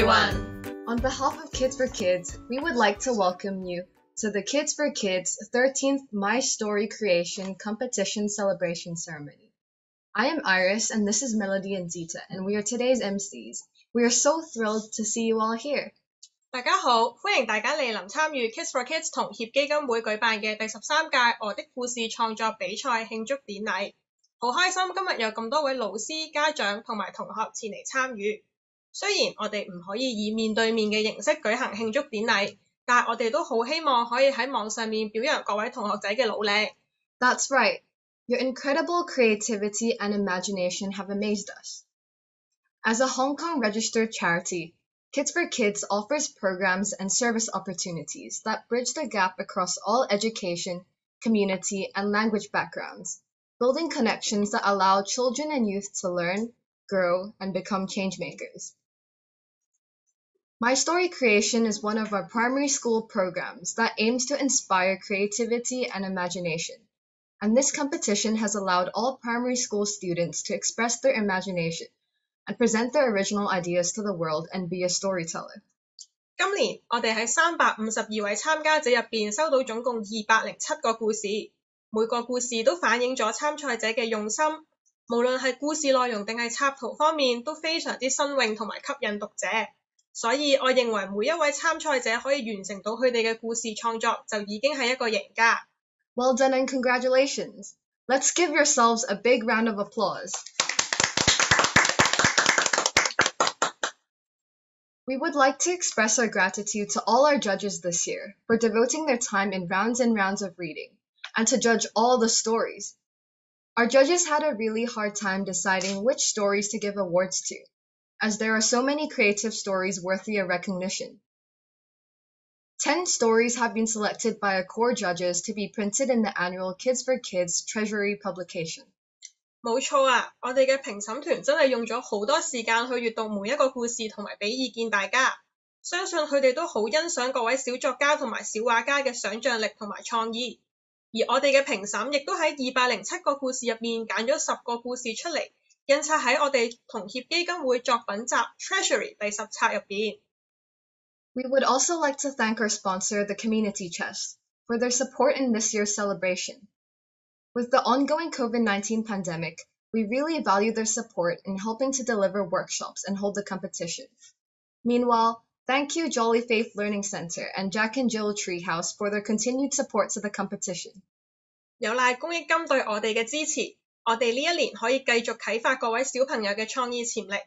everyone! On behalf of Kids4Kids, we would like to welcome you to the Kids4Kids 13th My Story Creation Competition Celebration Ceremony. I am Iris, and this is Melody and Zita, and we are today's MCs. We are so thrilled to see you all here. 大家好，歡迎大家蒞臨參與 Kids4Kids 同協基金會舉辦嘅第13屆我的故事創作比賽慶祝典禮。好開心今日有咁多位老師、家長同埋同學前嚟參與。雖然我哋唔可以以面對面嘅形式舉行慶祝典禮，但係我哋都好希望可以喺網上面表揚各位同學仔嘅努力。That's right. Your incredible creativity and imagination have amazed us. As a Hong Kong registered charity, Kids4Kids offers programs and service opportunities that bridge the gap across all education, community, and language backgrounds, building connections that allow children and youth to learn, grow, and become changemakers. My Story Creation is one of our primary school programs that aims to inspire creativity and imagination, and this competition has allowed all primary school students to express their imagination and present their original ideas to the world and be a storyteller. 今年我哋喺352位參加者入邊收到總共207個故事，每個故事都反映咗參賽者嘅用心，無論係故事內容定係插圖方面都非常之新穎同埋吸引讀者，所以我認為每一位參賽者可以完成到佢哋嘅故事創作就已經係一個贏家。Well done and congratulations! Let's give yourselves a big round of applause. We would like to express our gratitude to all our judges this year for devoting their time in rounds and rounds of reading, and to judge all the stories. Our judges had a really hard time deciding which stories to give awards to, as there are so many creative stories worthy of recognition. 10 stories have been selected by our core judges to be printed in the annual Kids4Kids Treasury publication. 冇錯啊，我哋嘅評審團真係用咗好多時間去閱讀每一個故事同埋俾意見大家，相信佢哋都好欣賞各位小作家同埋小畫家嘅想像力同埋創意。而我哋嘅評審亦都喺207個故事入面揀咗10個故事出嚟，印刷喺我哋同協基金會作品集 Treasury 第10冊入邊。We would also like to thank our sponsor, the Community Chest, for their support in this year's celebration. With the ongoing COVID-19 pandemic, we really value their support in helping to deliver workshops and hold the competition. Meanwhile, thank you Jolly Faith Learning Center and Jack and Jill Treehouse for their continued support to the competition. 有賴公益金對我哋嘅支持，我哋呢一年可以繼續啟發各位小朋友嘅創意潛力。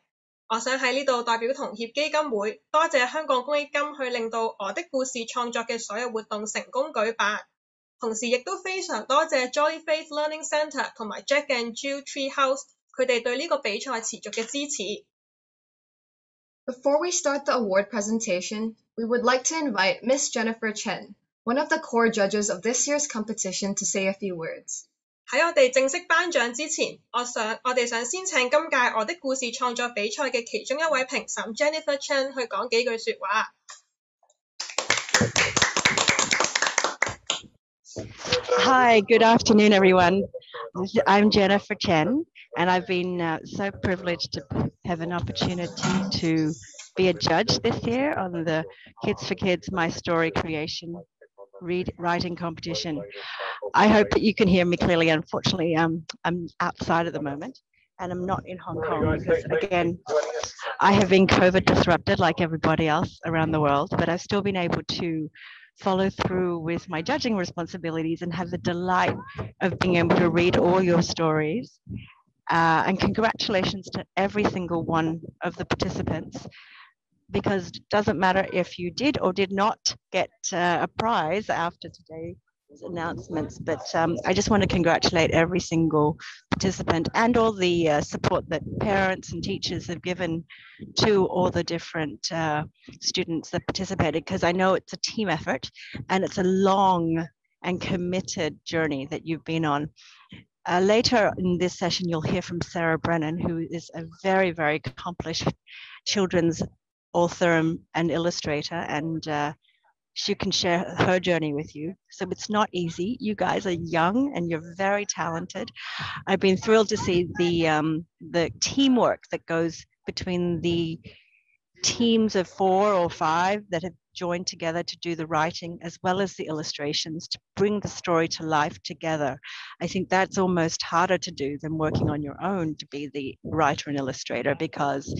我想喺呢度代表同協基金會，多謝香港公益金去令到我的故事創作嘅所有活動成功舉辦。同時亦都非常多謝 Jolly Faith Learning Center 同埋 Jack and Jill Treehouse 佢哋對呢個比賽持續嘅支持。Before we start the award presentation, we would like to invite Miss Jennifer Chen, one of the core judges of this year's competition, to say a few words. 喺我哋正式頒獎之前，我哋想先請今屆我的故事創作比賽嘅其中一位評審 Jennifer Chen 去講幾句說話。Hi, good afternoon, everyone. I'm Jennifer Chen, and I've been so privileged to have an opportunity to be a judge this year on the Kids4Kids My Story Creation writing competition. I hope that you can hear me clearly. Unfortunately, I'm outside at the moment, and I'm not in Hong Kong because, again, I have been COVID disrupted like everybody else around the world, but I've still been able to follow through with my judging responsibilities and have the delight of being able to read all your stories. And congratulations to every single one of the participants, because it doesn't matter if you did or did not get a prize after today's announcements, but I just want to congratulate every single participant and all the support that parents and teachers have given to all the different students that participated, because I know it's a team effort and it's a long and committed journey that you've been on. Later in this session, you'll hear from Sarah Brennan, who is a very, very accomplished children's author and illustrator, and she can share her journey with you. So it's not easy. You guys are young and you're very talented. I've been thrilled to see the teamwork that goes between the teams of 4 or 5 that have joined together to do the writing as well as the illustrations to bring the story to life together. I think that's almost harder to do than working on your own to be the writer and illustrator, because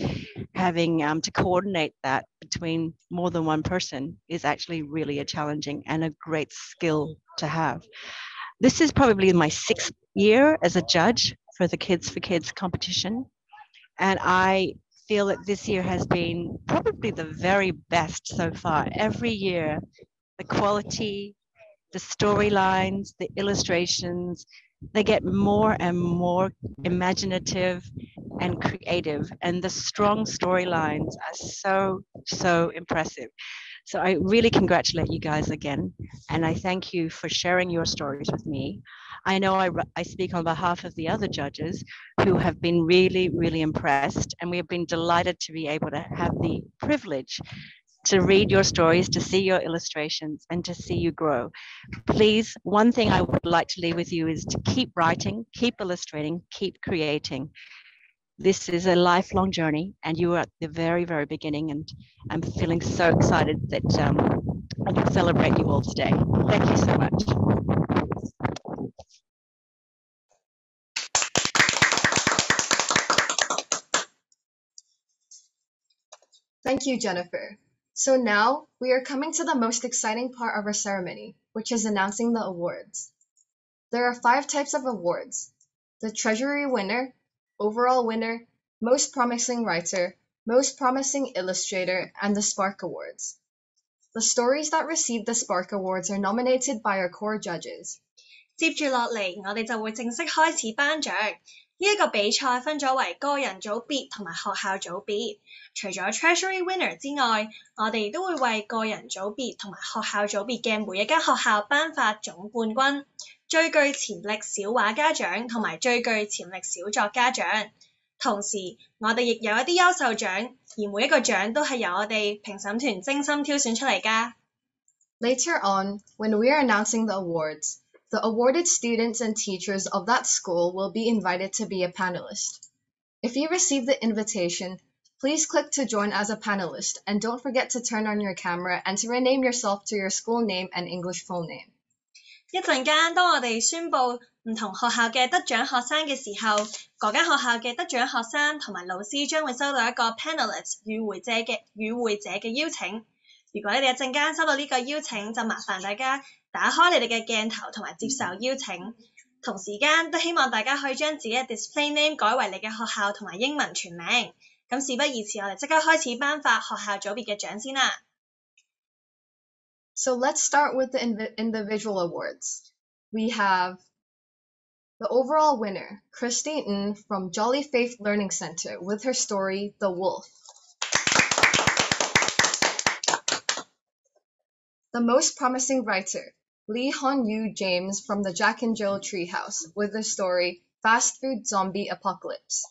having to coordinate that between more than one person is actually really a challenging and a great skill to have. This is probably my 6th year as a judge for the Kids4Kids competition, and I feel that this year has been probably the very best so far. Every year, the quality, the storylines, the illustrations, they get more and more imaginative and creative, and the strong storylines are so impressive. So I really congratulate you guys again, and I thank you for sharing your stories with me. I know I speak on behalf of the other judges who have been really impressed, and we have been delighted to be able to have the privilege to read your stories, to see your illustrations, and to see you grow. Please, one thing I would like to leave with you is to keep writing, keep illustrating, keep creating. This is a lifelong journey, and you are at the very beginning, and I'm feeling so excited that I can celebrate you all today. Thank you so much. Thank you, Jennifer. So now we are coming to the most exciting part of our ceremony, which is announcing the awards. There are 5 types of awards: the Treasury winner, overall winner, most promising writer, most promising illustrator, and the Spark Awards. The stories that receive the Spark Awards are nominated by our core judges. 接住落嚟，我哋就會正式開始頒獎。呢一個比賽分咗為個人組別同埋學校組別。除咗 Treasury Winner 之外，我哋都會為個人組別同埋學校組別嘅每一間學校頒發總冠軍、最具潛力小畫家獎同埋最具潛力小作家獎。同時，我哋亦有一啲優秀獎，而每一個獎都係由我哋評審團精心挑選出嚟㗎。Later on, when we are announcing the awards, the awarded students and teachers of that school will be invited to be a panelist. If you receive the invitation, please click to join as a panelist, and don't forget to turn on your camera and to rename yourself to your school name and English full name. 一陣間，當我哋宣佈唔同學校嘅得獎學生嘅時候，嗰間學校嘅得獎學生同埋老師將會收到一個 panelist 與會者嘅邀請。如果你哋一陣間收到呢個邀請，就麻煩大家打開你哋嘅鏡頭同埋接受邀請。同時間都希望大家可以將自己嘅 display name 改為你嘅學校同埋英文全名。咁事不宜遲，我哋即刻開始頒發學校組別嘅獎先啦。So let's start with the individual awards. We have the overall winner, Christine Ng from Jolly Faith Learning Center with her story, The Wolf. The most promising writer, Lee Hon-Yu James from the Jack and Jill Treehouse with the story, Fast Food Zombie Apocalypse.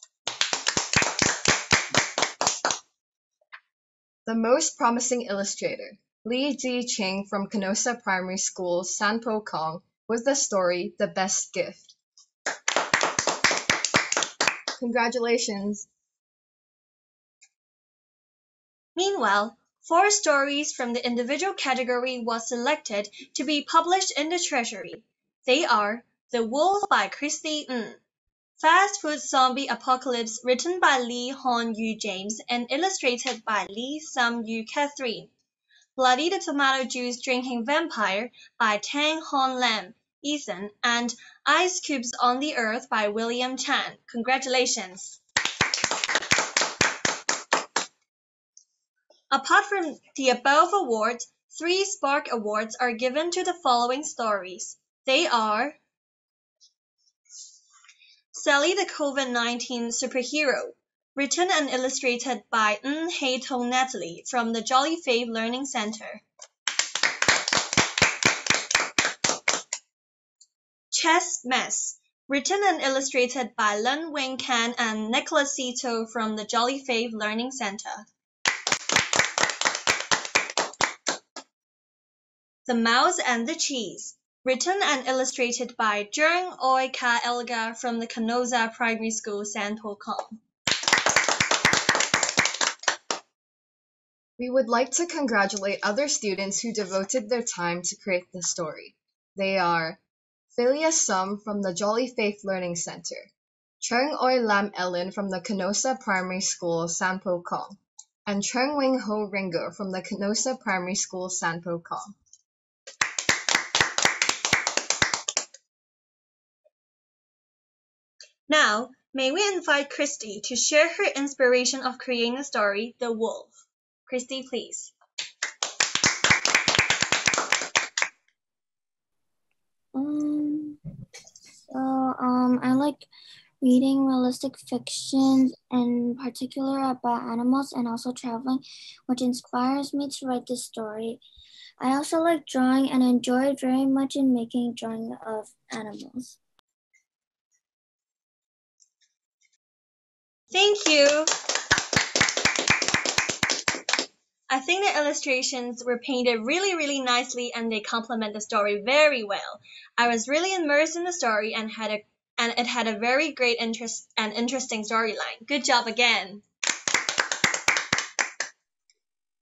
The most promising illustrator, Lee Ji Ching from Canossa Primary School, Sanpo Kong, with the story, The Best Gift. Congratulations! Meanwhile, 4 stories from the individual category was selected to be published in the Treasury. They are The Wolf by Christy Ng, Fast Food Zombie Apocalypse written by Lee Hon-Yu James and illustrated by Lee Sum-Yu Catherine, Bloody the Tomato Juice Drinking Vampire by Tang Hon Lam, Ethan, and Ice Cubes on the Earth by William Chan. Congratulations! Apart from the above awards, 3 Spark Awards are given to the following stories. They are Sally the COVID-19 Superhero, written and illustrated by Ng Hei Tong Natalie from the Jolly Faith Learning Center. Chess Mess, written and illustrated by Lun Wing Kan and Nicholas Sito from the Jolly Faith Learning Center. The Mouse and the Cheese, written and illustrated by Jung Oi Ka Elga from the Canossa Primary School, Sanpo Kong. We would like to congratulate other students who devoted their time to create the story. They are Philia Sum from the Jolly Faith Learning Center, Chung Oi Lam Ellen from the Canossa Primary School, Sanpo Kong, and Chung Wing Ho Ringo from the Canossa Primary School, Sanpo Kong. Now, may we invite Christy to share her inspiration of creating the story, The Wolf. Christy, please. I like reading realistic fiction, in particular about animals and also traveling, which inspires me to write this story. I also like drawing and enjoy very much in making drawing of animals. Thank you. I think the illustrations were painted really, really nicely and they complement the story very well. I was really immersed in the story and it had a very great interesting storyline. Good job again.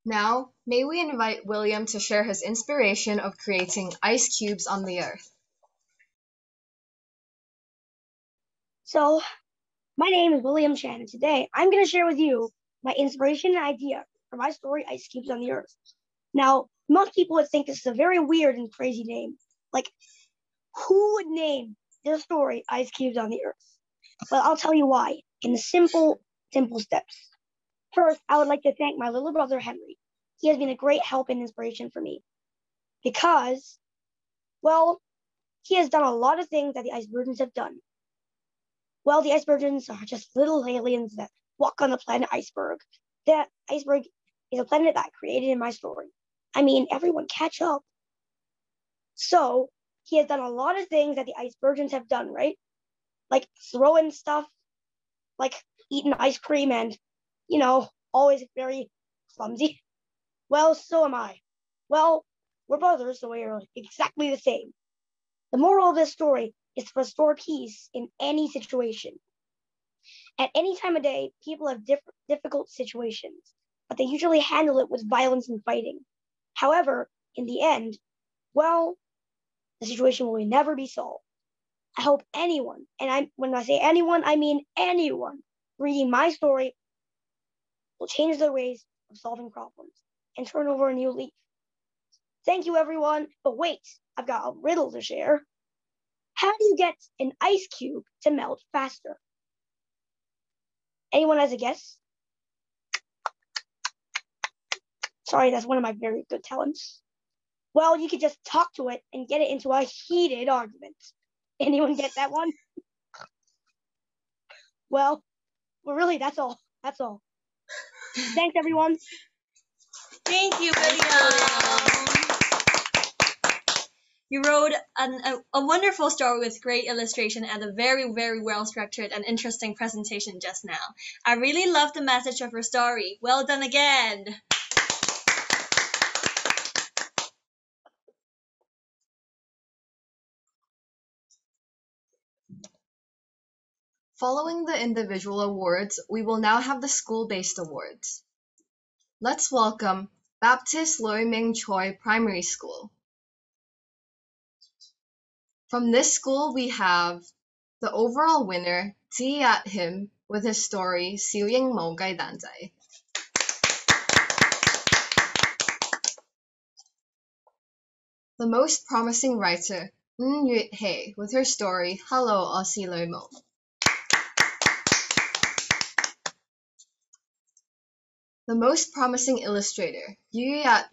Now, may we invite William to share his inspiration of creating ice cubes on the earth. So, my name is William Chan, and today I'm going to share with you my inspiration and idea for my story, Ice Cubes on the Earth. Now, most people would think this is a very weird and crazy name. Like, who would name their story Ice Cubes on the Earth? Well, I'll tell you why, in simple steps. First, I would like to thank my little brother, Henry. He has been a great help and inspiration for me. Because, well, he has done a lot of things that the ice virgins have done. Well, the ice virgins are just little aliens that walk on the planet Iceberg. That iceberg is a planet that I created in my story. I mean, everyone catch up. So, he has done a lot of things that the ice virgins have done, right? Like throwing stuff, like eating ice cream and, always very clumsy. Well, so am I. Well, we're brothers, so we're exactly the same. The moral of this story is to restore peace in any situation. At any time of day, people have difficult situations, but they usually handle it with violence and fighting. However, in the end, well, the situation will never be solved. I hope anyone, and when I say anyone, I mean anyone, reading my story will change their ways of solving problems and turn over a new leaf. Thank you, everyone. But wait, I've got a riddle to share. How do you get an ice cube to melt faster? Anyone has a guess? Sorry, that's one of my very good talents. Well, you could just talk to it and get it into a heated argument. Anyone get that one? Well, really, that's all. That's all. Thanks, everyone. Thank you, William. You wrote a wonderful story with great illustration and a very, very well-structured and interesting presentation just now. I really love the message of your story. Well done again. Following the individual awards, we will now have the school-based awards. Let's welcome Baptist Loi Ming Choi Primary School. From this school, we have the overall winner, Ji Yat Him, with his story, Siu Ying Mo Gai Dan Zai. The most promising writer, Yut He, with her story, Hello, Aussie Loi Mo. The most promising illustrator, Yu Yat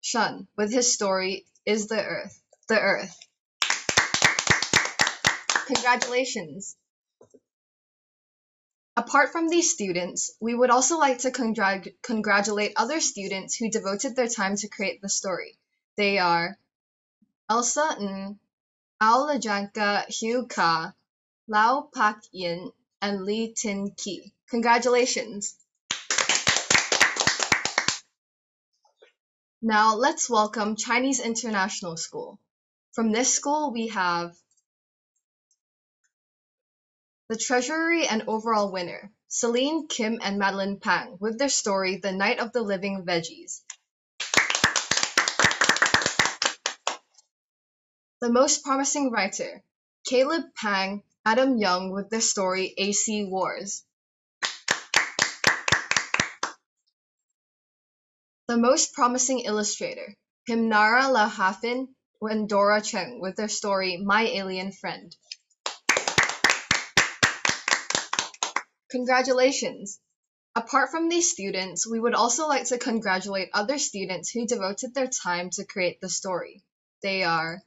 Shun, with his story, Is the Earth. The Earth. Congratulations! Apart from these students, we would also like to congratulate other students who devoted their time to create the story. They are Elsa Ng, Ao Lajanka Hugh Ka, Lau Pak Yin, and Lee Tin Ki. Congratulations! Now let's welcome Chinese International School. From this school, we have the Treasury and overall winner, Celine, Kim, and Madeline Pang with their story, The Night of the Living Veggies. The Most Promising Writer, Caleb Pang, Adam Young with their story, AC Wars. The Most Promising Illustrator, Himnara Lahafin and Dora Cheng with their story, My Alien Friend. Congratulations! Apart from these students, we would also like to congratulate other students who devoted their time to create the story. They are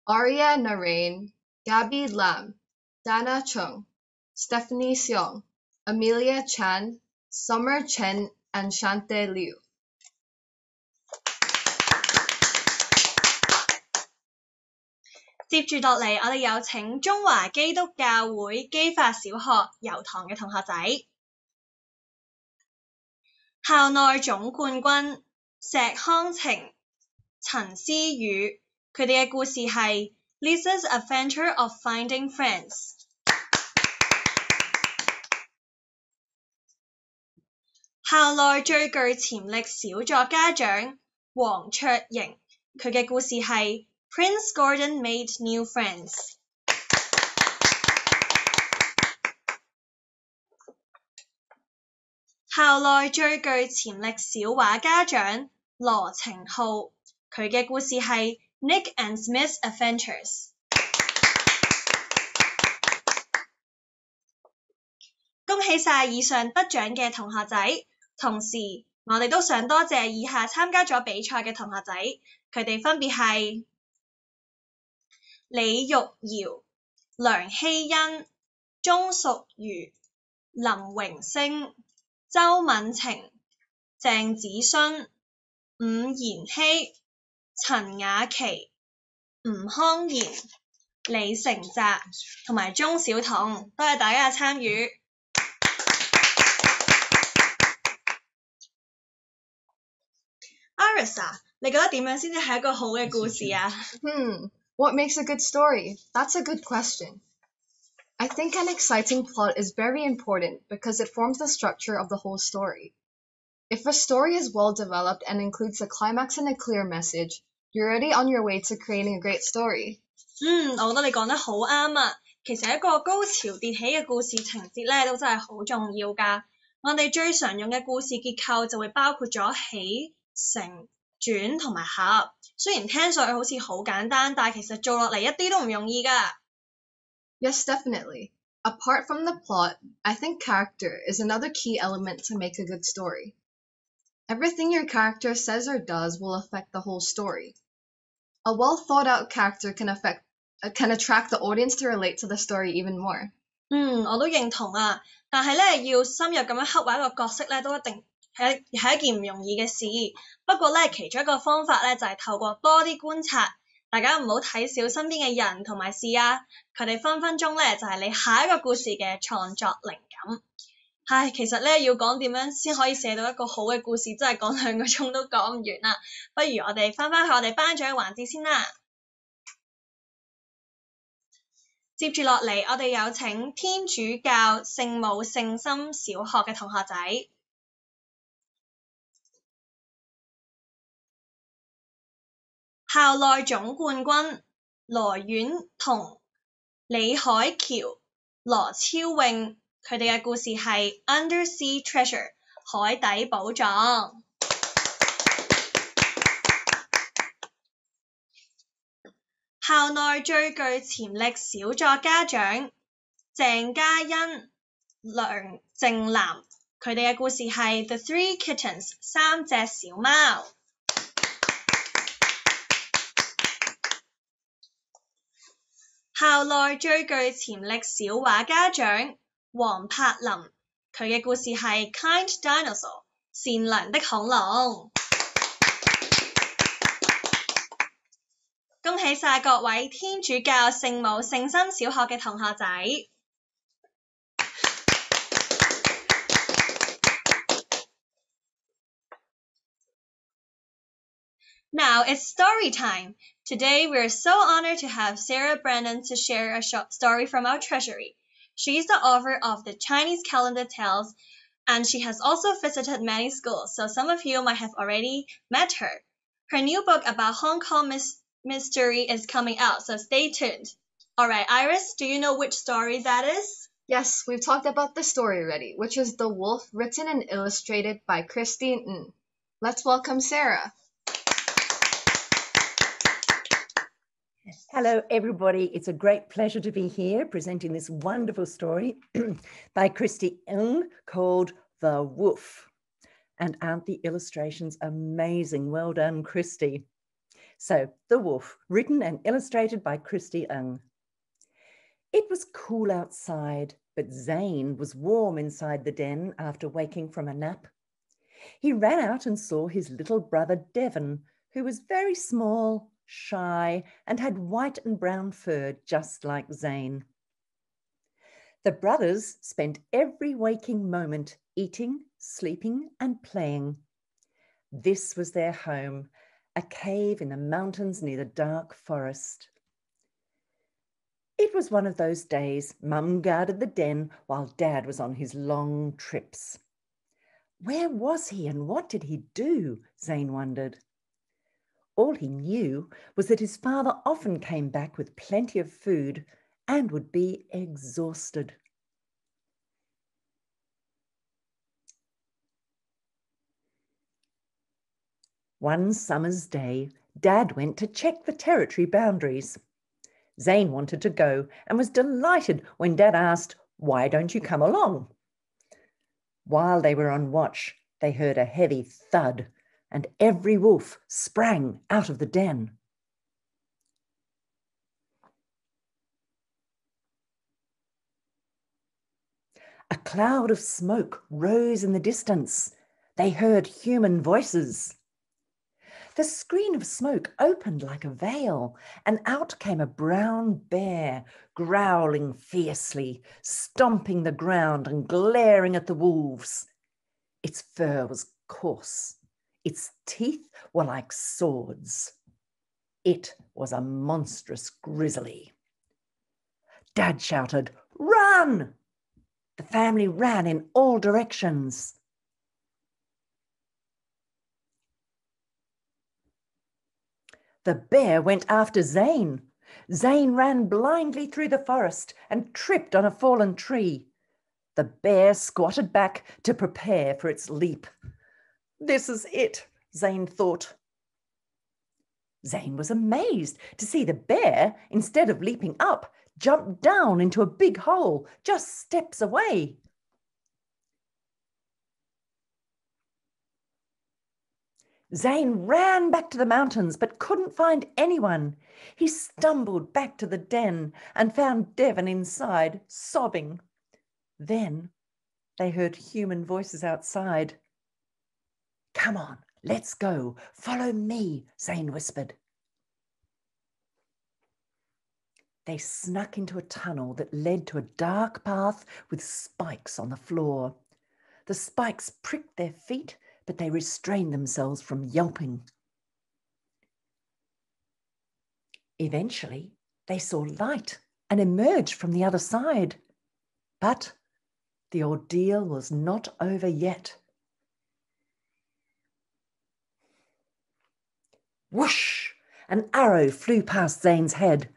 Arya Narain, Gabby Lam, Dana Chung, Stephanie Seong, Amelia Chan, Summer Chen, and Shante Liu. 接住落嚟，我哋有請中華基督教會基法小學油塘嘅同學仔。校內總冠軍石康晴、陳思宇，佢哋嘅故事係 Lisa's Adventure of Finding Friends。校內最具潛力小作家獎黃卓瑩，佢嘅故事係 Prince Gordon Made New Friends。校內最具潛力小畫家獎羅晴浩，佢嘅故事係 Nick and Smith's Adventures。恭喜晒以上得獎嘅同學仔，同時我哋都想多謝以下參加咗比賽嘅同學仔，佢哋分別係李玉瑤、梁希欣、鍾淑瑜、林榮星、周敏晴、鄭子勳、伍妍希、陳雅琪、吳康賢、李成澤同埋鍾小彤，多謝大家嘅參與。Iris 啊，你覺得點樣先至係一個好嘅故事啊？What makes a good story? That's a good question. I think an exciting plot is very important because it forms the structure of the whole story. If a story is well developed and includes a climax and a clear message, you're already on your way to creating a great story. 我覺得你講得好啱啊！其實一個高潮迭起嘅故事情節咧，都真係好重要㗎。我哋最常用嘅故事結構就會包括咗起、承、轉同埋合。雖然聽上去好似好簡單，但係其實做落嚟一啲都唔容易㗎。Yes, definitely. Apart from the plot, I think character is another key element to make a good story. Everything your character says or does will affect the whole story. A well-thought-out character can attract the audience to relate to the story even more. 我都認同啊，但係咧要深入咁樣刻畫一個角色咧，都一定係一件唔容易嘅事。不過咧，其中一個方法咧就係透過多啲觀察，大家唔好睇小身邊嘅人同埋事啊，佢哋分分鐘咧就係你下一個故事嘅創作靈感。其實咧要講點樣先可以寫到一個好嘅故事，真係講2個鐘都講唔完啦。不如我哋翻返去我哋頒獎環節先啦。接住落嚟，我哋有請天主教聖母聖心小學嘅同學仔。校內總冠軍羅婉彤、李海橋、羅超穎，佢哋嘅故事係 Undersea Treasure 海底寶藏。校內最具潛力小作家獎鄭嘉欣、梁靜南，佢哋嘅故事係 The Three Kittens 3隻小貓。校內最具潛力小畫家獎黃柏林，佢嘅故事係 Kind Dinosaur 善良的恐龍。恭喜晒各位天主教聖母聖心小學嘅同學仔。Now it's story time. Today we're so honored to have Sarah Brandon to share a short story from our Treasury. She is the author of the Chinese Calendar Tales, and she has also visited many schools, so some of you might have already met her. Her new book about Hong Kong mystery is coming out, so stay tuned. All right, Iris, do you know which story that is? Yes, we've talked about the story already, which is The Wolf, written and illustrated by Christine Ng. Let's welcome Sarah. Hello, everybody. It's a great pleasure to be here presenting this wonderful story by Christy Ng called The Wolf. And aren't the illustrations amazing? Well done, Christy. So, The Wolf, written and illustrated by Christy Ng. It was cool outside, but Zane was warm inside the den after waking from a nap. He ran out and saw his little brother Devon, who was very small, shy, and had white and brown fur just like Zane. The brothers spent every waking moment eating, sleeping, and playing. This was their home, a cave in the mountains near the dark forest. It was one of those days Mum guarded the den while Dad was on his long trips. Where was he and what did he do? Zane wondered. All he knew was that his father often came back with plenty of food and would be exhausted. One summer's day, Dad went to check the territory boundaries. Zane wanted to go and was delighted when Dad asked, "Why don't you come along?" While they were on watch, they heard a heavy thud, and every wolf sprang out of the den. A cloud of smoke rose in the distance. They heard human voices. The screen of smoke opened like a veil, and out came a brown bear, growling fiercely, stomping the ground and glaring at the wolves. Its fur was coarse. Its teeth were like swords. It was a monstrous grizzly. Dad shouted, "Run!" The family ran in all directions. The bear went after Zane. Zane ran blindly through the forest and tripped on a fallen tree. The bear squatted back to prepare for its leap. This is it, Zane thought. Zane was amazed to see the bear, instead of leaping up, jump down into a big hole just steps away. Zane ran back to the mountains but couldn't find anyone. He stumbled back to the den and found Devon inside, sobbing. Then they heard human voices outside. "Come on, let's go. Follow me," Zane whispered. They snuck into a tunnel that led to a dark path with spikes on the floor. The spikes pricked their feet, but they restrained themselves from yelping. Eventually, they saw light and emerged from the other side. But the ordeal was not over yet. Whoosh! An arrow flew past Zane's head.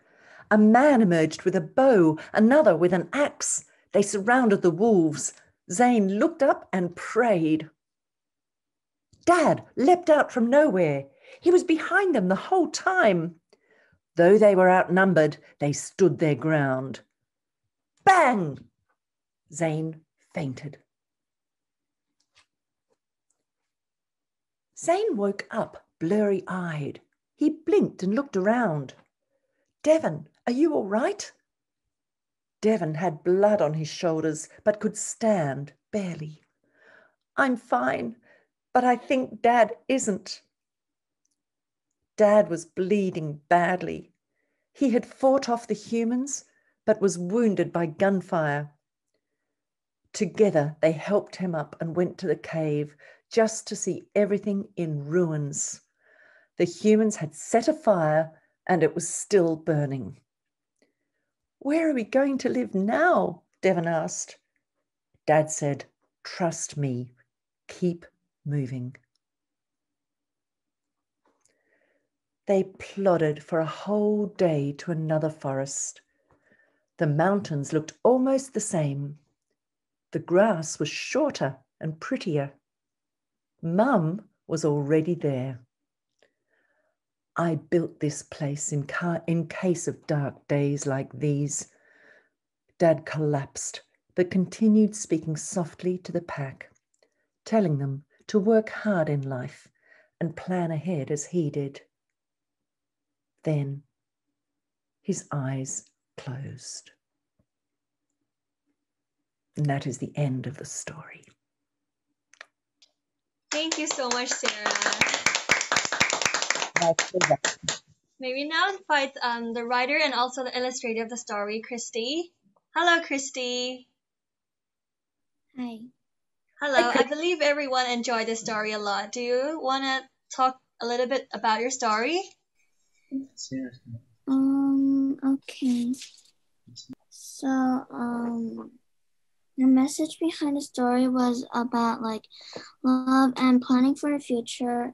A man emerged with a bow, another with an axe. They surrounded the wolves. Zane looked up and prayed. Dad leapt out from nowhere. He was behind them the whole time. Though they were outnumbered, they stood their ground. Bang! Zane fainted. Zane woke up blurry-eyed. He blinked and looked around. "Devon, are you all right?" Devon had blood on his shoulders, but could stand, barely. "I'm fine, but I think Dad isn't." Dad was bleeding badly. He had fought off the humans, but was wounded by gunfire. Together, they helped him up and went to the cave just to see everything in ruins. The humans had set a fire and it was still burning. "Where are we going to live now?" Devon asked. Dad said, "Trust me, keep moving." They plodded for a whole day to another forest. The mountains looked almost the same. The grass was shorter and prettier. Mum was already there. "I built this place in case of dark days like these." Dad collapsed, but continued speaking softly to the pack, telling them to work hard in life and plan ahead as he did. Then his eyes closed. And that is the end of the story. Thank you so much, Sarah. May we now invite the writer and also the illustrator of the story, Christy. Hello, Christy. Hi. Hello. I believe everyone enjoyed the story a lot. Do you want to talk a little bit about your story? Okay. So, the message behind the story was about like love and planning for the future.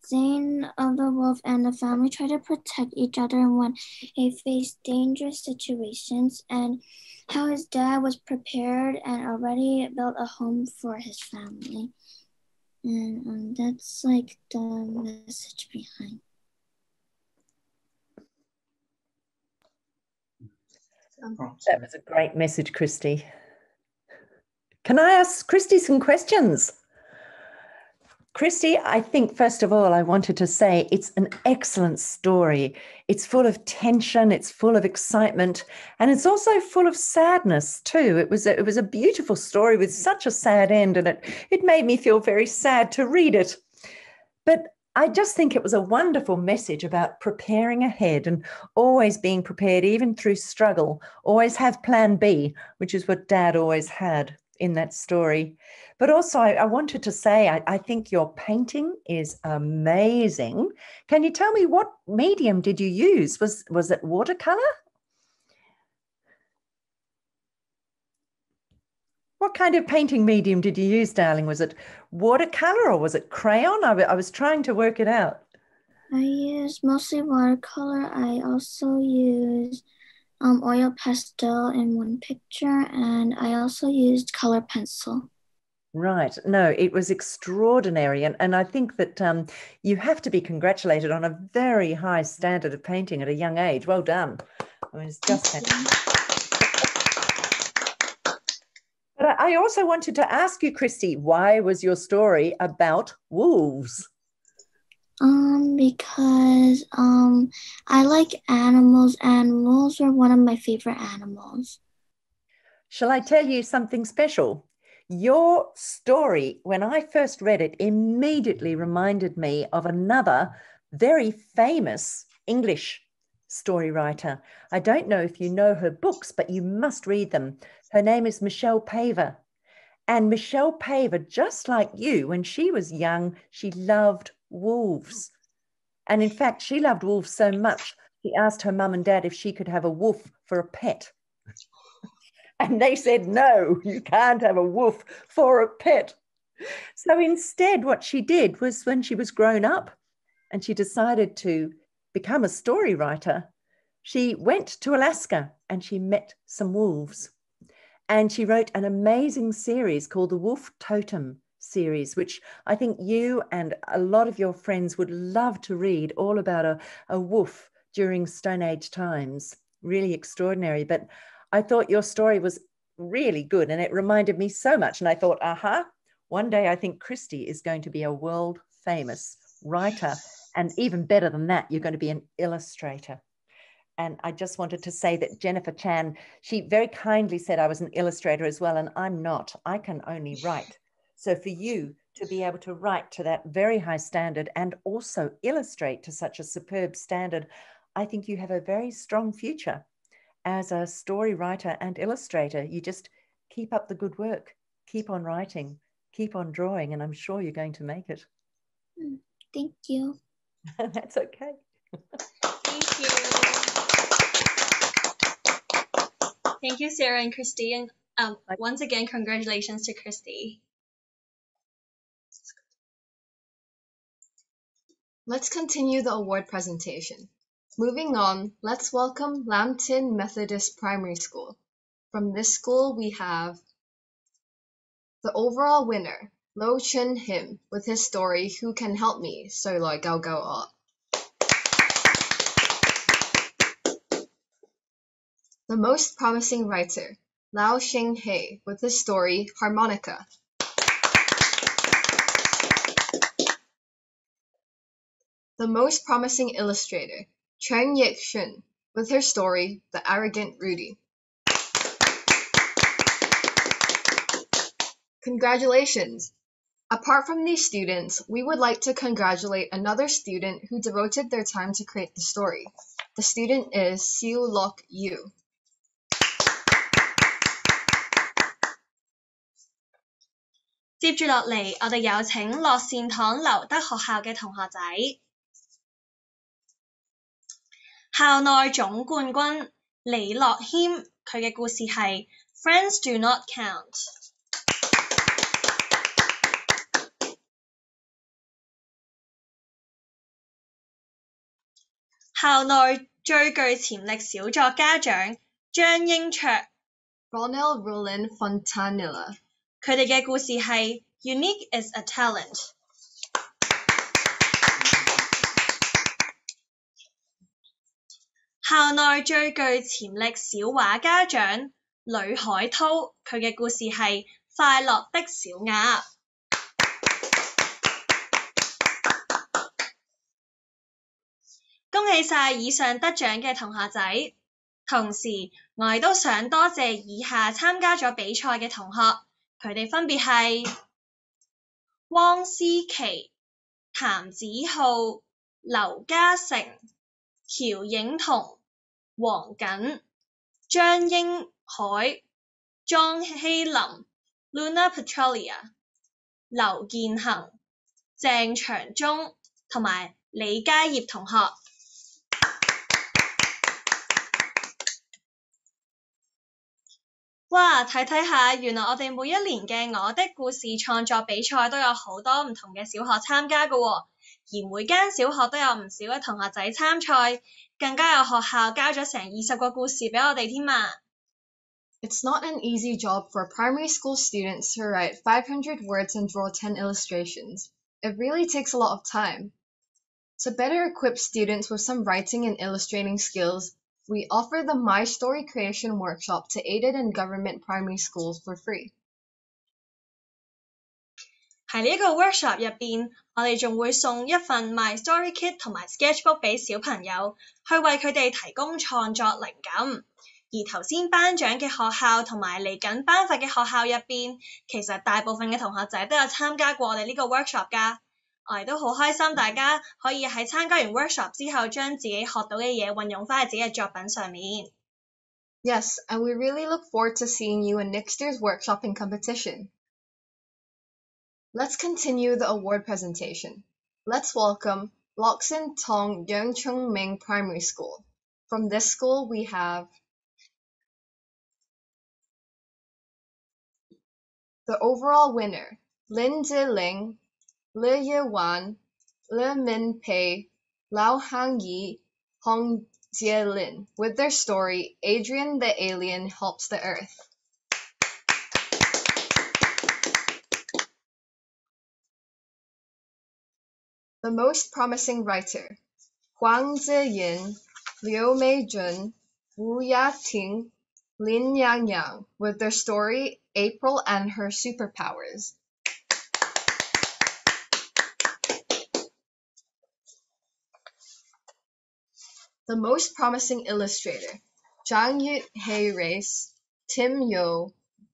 Zane of the wolf and the family try to protect each other when they face dangerous situations, and how his dad was prepared and already built a home for his family. And that's like the message behind. That was a great message, Christy. Can I ask Christy some questions? Christy, I think, first of all, I wanted to say it's an excellent story. It's full of tension, it's full of excitement, and it's also full of sadness too. It was a beautiful story with such a sad end, and it made me feel very sad to read it. But I just think it was a wonderful message about preparing ahead and always being prepared, even through struggle. Always have plan B, which is what Dad always had in that story. But also I wanted to say, I think your painting is amazing. Can you tell me what medium did you use? Was it watercolor? What kind of painting medium did you use, darling? Was it watercolor or was it crayon? I was trying to work it out. I used mostly watercolor. I also used oil pastel in one picture, and I also used color pencil. Right. No, it was extraordinary. And I think that you have to be congratulated on a very high standard of painting at a young age. Well done. I mean, it's just fantastic. But I also wanted to ask you, Christy, why was your story about wolves? Because I like animals, and wolves are one of my favorite animals. Shall I tell you something special? Your story, when I first read it, immediately reminded me of another very famous English story writer. I don't know if you know her books, but you must read them. Her name is Michelle Paver. And Michelle Paver, just like you, when she was young, she loved wolves. And in fact, she loved wolves so much, she asked her mum and dad if she could have a wolf for a pet. And they said, "No, you can't have a wolf for a pet." So instead, what she did was, when she was grown up and she decided to become a story writer, she went to Alaska and she met some wolves. And she wrote an amazing series called the Wolf Totem series, which I think you and a lot of your friends would love to read, all about a wolf during Stone Age times. Really extraordinary. But I thought your story was really good and it reminded me so much. And I thought, one day I think Christy is going to be a world famous writer. And even better than that, you're going to be an illustrator. And I just wanted to say that Jennifer Chan, she very kindly said I was an illustrator as well, and I'm not. I can only write. So for you to be able to write to that very high standard and also illustrate to such a superb standard, I think you have a very strong future as a story writer and illustrator. You just keep up the good work, keep on writing, keep on drawing, and I'm sure you're going to make it. Thank you. That's okay. Thank you. Thank you, Sarah and Christy. And Once again, congratulations to Christy. Let's continue the award presentation. Moving on, let's welcome Lambton Methodist Primary School. From this school, we have the overall winner, Lo Chun Him, with his story, Who Can Help Me? So Loi Gao Gao A. The most promising writer, Lao Xing He, with his story, Harmonica. The most promising illustrator, Cheng Yik Shun, with her story, The Arrogant Rudy. Congratulations! Apart from these students, we would like to congratulate another student who devoted their time to create the story. The student is Siu Lok Yu. "接住落嚟，我哋有請樂善堂劉德學校嘅同學仔。校內總冠軍李樂謙，佢嘅故事係 Friends Do Not Count。校內最具潛力小作家獎張英卓 Ronald Roland Fontanilla. 佢哋嘅故事係 Unique is a Talent。校內最具潛力小畫家獎呂海濤，佢嘅故事係快樂的小鴨。恭喜晒以上得獎嘅同學仔，同時我哋都想多謝以下參加咗比賽嘅同學，佢哋分別係汪思琪、譚子浩、劉嘉誠、喬影彤、黃瑾、張英海、莊希林、Luna Petrolia、劉建恒、鄭長忠同埋李嘉業同學。哇！睇睇下，原來我哋每一年嘅我的故事創作比賽都有好多唔同嘅小學參加㗎喎，而每間小學都有唔少嘅同學仔參賽，更加有學校交咗成20個故事俾我哋添啊！ It's not an easy job for primary school students to write 500 words and draw 10 illustrations. It really takes a lot of time. To better equip students with some writing and illustrating skills, we offer the My Story Creation Workshop to aided and government primary schools for free. 喺呢個 workshop 入邊，我哋仲會送一份 My Story Kit 同埋 sketchbook 俾小朋友，去為佢哋提供創作靈感。而頭先頒獎嘅學校同埋嚟緊頒發嘅學校入邊，其實大部分嘅同學仔都有參加過我哋呢個 workshop 㗎。我哋都好開心，大家可以喺參加完 workshop 之後，將自己學到嘅嘢運用返喺自己嘅作品上面。Yes, and we really look forward to seeing you in next year's workshop and competition. Let's continue the award presentation. Let's welcome Loksan Tong Yeongchung Ming Primary School. From this school, we have the overall winner, Lin Ziling, Le Yewan, Le Min Pei, Lao Hang Yi, Hong Jielin, with their story, Adrian the Alien Helps the Earth. The most promising writer, Huang Ziyin, Liu Meijun, Wu Yating, Lin Yangyang, with their story, April and Her Superpowers. The most promising illustrator, Zhang Yut-hei Race, Tim Yo,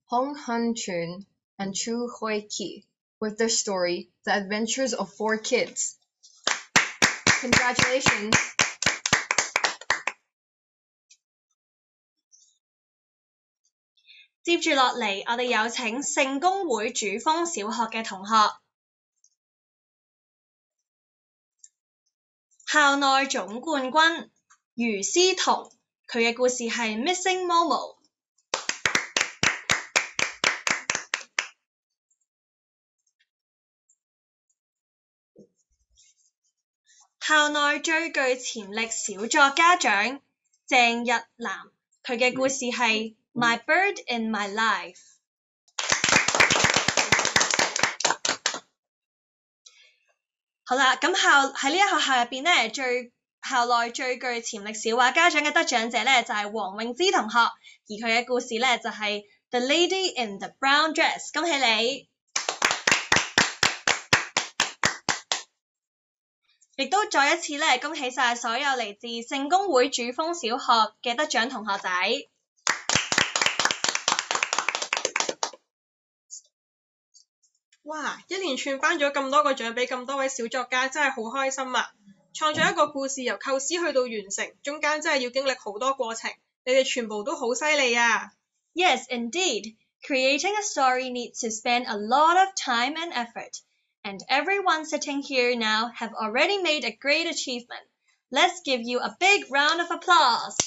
Hong Hun Chun, and Chu Hui Ki, with their story, The Adventures of 4 Kids. Congratulations! 接住落嚟，我哋有請聖公會主峰小學嘅同學。校內總冠軍余思彤，佢嘅故事係 Missing Momo。校內最具潛力小作家獎鄭日南，佢嘅故事係 My Bird in My Life。好啦，咁喺呢間學校入邊咧，校內最具潛力小畫家獎嘅得獎者咧就係黃詠芝同學，而佢嘅故事咧就係 The Lady in the Brown Dress， 恭喜你！亦都再一次咧，恭喜晒所有嚟自聖公會主峰小學嘅得獎同學仔。哇！一連串頒咗咁多個獎俾咁多位小作家，真係好開心啊！創作一個故事由構思去到完成，中間真係要經歷好多過程，你哋全部都好犀利啊！ Yes, indeed. Creating a story needs to spend a lot of time and effort. And everyone sitting here now have already made a great achievement. Let's give you a big round of applause.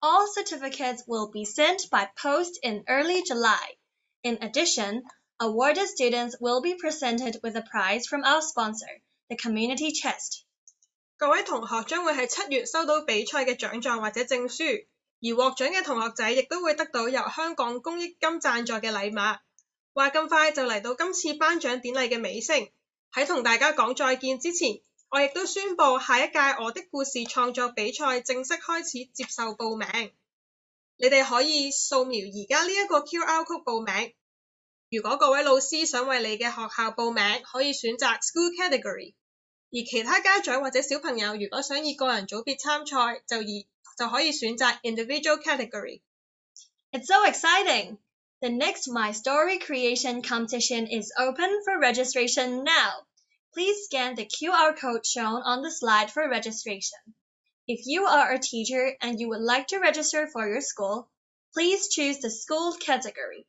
All certificates will be sent by post in early July. In addition, awarded students will be presented with a prize from our sponsor, the Community Chest. 各位同學將會喺7月收到比賽嘅獎狀或者證書。而獲獎嘅同學仔亦都會得到由香港公益金贊助嘅禮物。話咁快就嚟到今次頒獎典禮嘅尾聲，喺同大家講再見之前，我亦都宣布下一屆我的故事創作比賽正式開始接受報名。你哋可以掃描而家呢一個 QR code 報名。如果各位老師想為你嘅學校報名，可以選擇 School Category。而其他家長或者小朋友如果想以個人組別參賽，就可以選擇 Individual Category. It's so exciting! The next My Story Creation competition is open for registration now. Please scan the QR code shown on the slide for registration. If you are a teacher and you would like to register for your school, please choose the school category.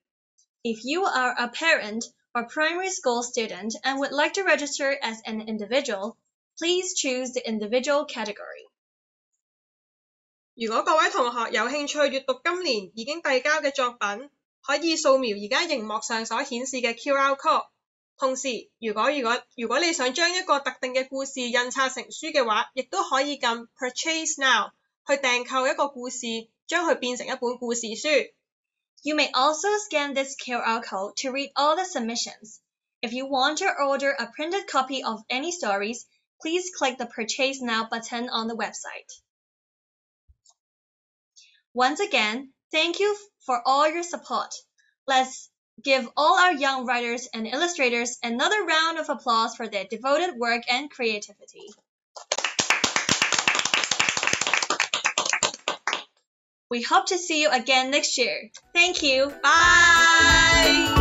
If you are a parent or primary school student and would like to register as an individual, please choose the individual category. 如果各位同學有興趣閱讀今年已經遞交嘅作品，可以掃描而家熒幕上所顯示嘅 QR code。同時，如果你想將一個特定嘅故事印刷成書嘅話，亦都可以撳 Purchase Now 去訂購一個故事，將佢變成一本故事書。You may also scan this QR code to read all the submissions. If you want to order a printed copy of any stories, please click the Purchase Now button on the website. Once again, thank you for all your support. Let's give all our young writers and illustrators another round of applause for their devoted work and creativity. We hope to see you again next year. Thank you. Bye!